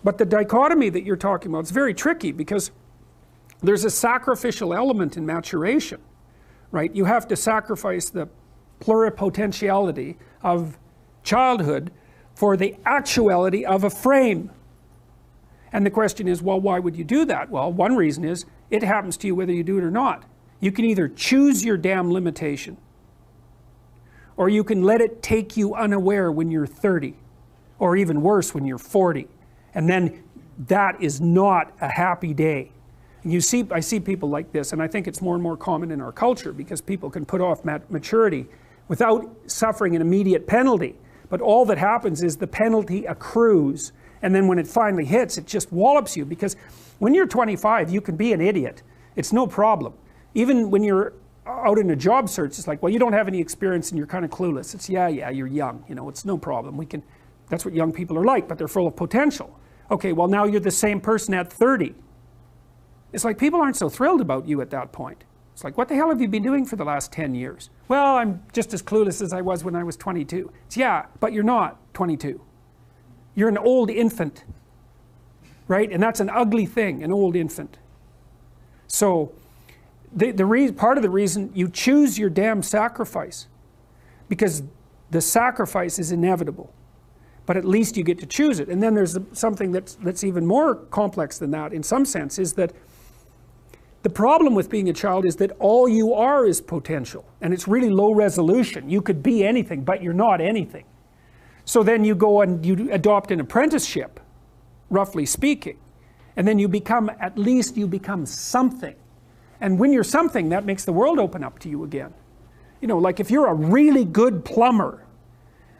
But the dichotomy that you're talking about is very tricky, because there's a sacrificial element in maturation, right? You have to sacrifice the pluripotentiality of childhood for the actuality of a frame. And the question is, well, why would you do that? Well, one reason is it happens to you whether you do it or not. You can either choose your damn limitation, or you can let it take you unaware when you're 30, or even worse, when you're 40. And then that is not a happy day. And I see people like this, and I think it's more and more common in our culture, because people can put off maturity without suffering an immediate penalty. But all that happens is the penalty accrues, and then when it finally hits, it just wallops you. Because when you're 25, you can be an idiot. It's no problem. Even when you're out in a job search, it's like, well, you don't have any experience and you're kind of clueless. It's, yeah, you're young, you know, it's no problem. That's what young people are like, but they're full of potential. Okay, well, now you're the same person at 30. It's like people aren't so thrilled about you at that point. It's like, what the hell have you been doing for the last 10 years? Well, I'm just as clueless as I was when I was 22. It's, yeah, but you're not 22. You're an old infant, right? And that's an ugly thing, an old infant. So part of the reason you choose your damn sacrifice, because the sacrifice is inevitable, but at least you get to choose it. And then there's something that's even more complex than that in some sense, is that the problem with being a child is that all you are is potential, and it's really low resolution. You could be anything, but you're not anything. So then you go and you adopt an apprenticeship, roughly speaking, and then at least you become something. And when you're something, that makes the world open up to you again. You know, like if you're a really good plumber,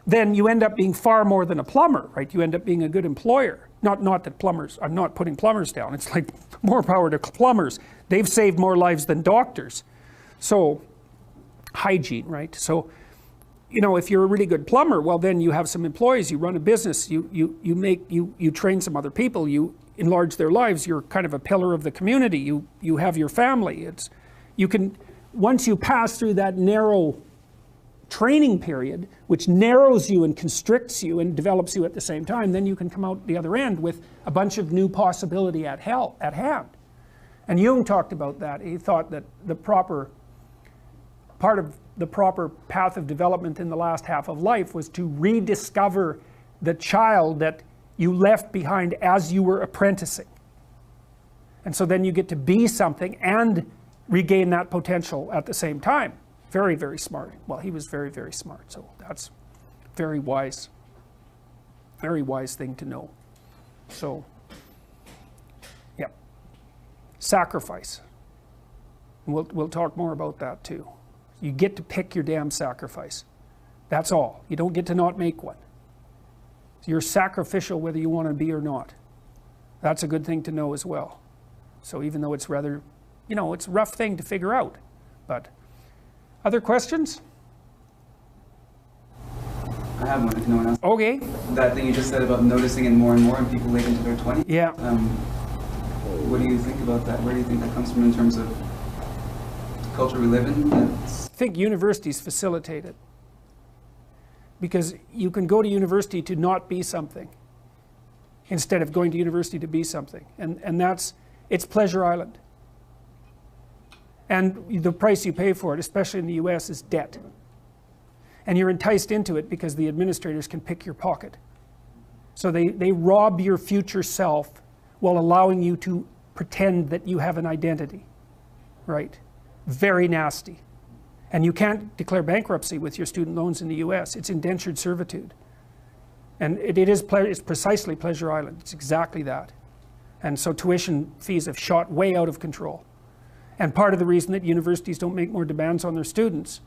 then you end up being far more than a plumber, right? You end up being a good employer. Not that plumbers, I'm not putting plumbers down. It's like more power to plumbers. They've saved more lives than doctors. So, hygiene, right? So, you know, if you're a really good plumber, well, then you have some employees, you run a business, you train some other people, you enlarge their lives, you're kind of a pillar of the community, you have your family. Once you pass through that narrow training period, which narrows you and constricts you and develops you at the same time, then you can come out the other end with a bunch of new possibility at hand. And Jung talked about that. He thought that part of the proper path of development in the last half of life was to rediscover the child that you left behind as you were apprenticing. And so then you get to be something and regain that potential at the same time. Very, very smart. Well, he was very, very smart. So that's very wise thing to know. So, yeah. Sacrifice. And we'll talk more about that too. You get to pick your damn sacrifice. That's all. You don't get to not make one. You're sacrificial whether you want to be or not. That's a good thing to know as well. So even though it's rather, you know, it's a rough thing to figure out. But other questions? I have one if no one else. Okay. That thing you just said about noticing it more and more in people late into their 20s. Yeah. What do you think about that? Where do you think that comes from in terms of the culture we live in? I think universities facilitate it. Because you can go to university to not be something instead of going to university to be something. And it's Pleasure Island. And the price you pay for it, especially in the US, is debt. And you're enticed into it because the administrators can pick your pocket. So they rob your future self while allowing you to pretend that you have an identity. Right? Very nasty. And you can't declare bankruptcy with your student loans in the US. It's indentured servitude. And it's precisely Pleasure Island. It's exactly that. And so tuition fees have shot way out of control. And part of the reason that universities don't make more demands on their students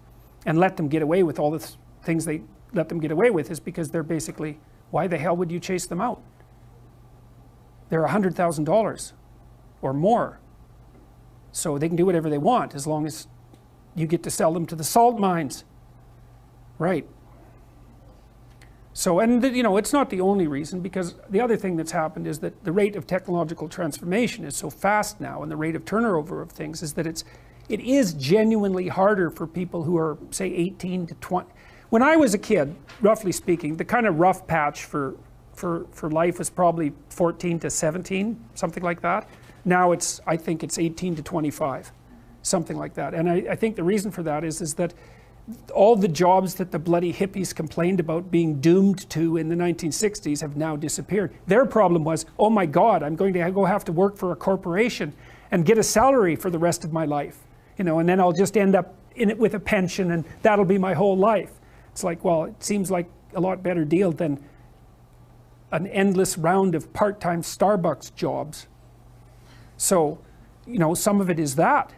and let them get away with all the things they let them get away with is because they're basically, why the hell would you chase them out? They're $100,000 or more. So they can do whatever they want as long as you get to sell them to the salt mines. Right. So, and you know, it's not the only reason, because the other thing that's happened is that the rate of technological transformation is so fast now, and the rate of turnover of things is that it is genuinely harder for people who are, say, 18 to 20. When I was a kid, roughly speaking, the kind of rough patch for for life was probably 14 to 17, something like that. Now I think it's 18 to 25, something like that. And I think the reason for that is that all the jobs that the bloody hippies complained about being doomed to in the 1960s have now disappeared. Their problem was, oh my God, I'm going to go have to work for a corporation and get a salary for the rest of my life, you know, and then I'll just end up in it with a pension and that'll be my whole life. It's like, well, it seems like a lot better deal than an endless round of part-time Starbucks jobs. So, you know, some of it is that.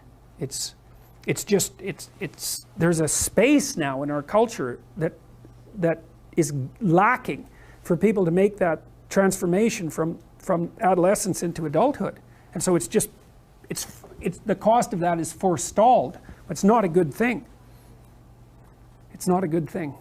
There's a space now in our culture that is lacking for people to make that transformation from adolescence into adulthood. And so the cost of that is forestalled. It's not a good thing. It's not a good thing.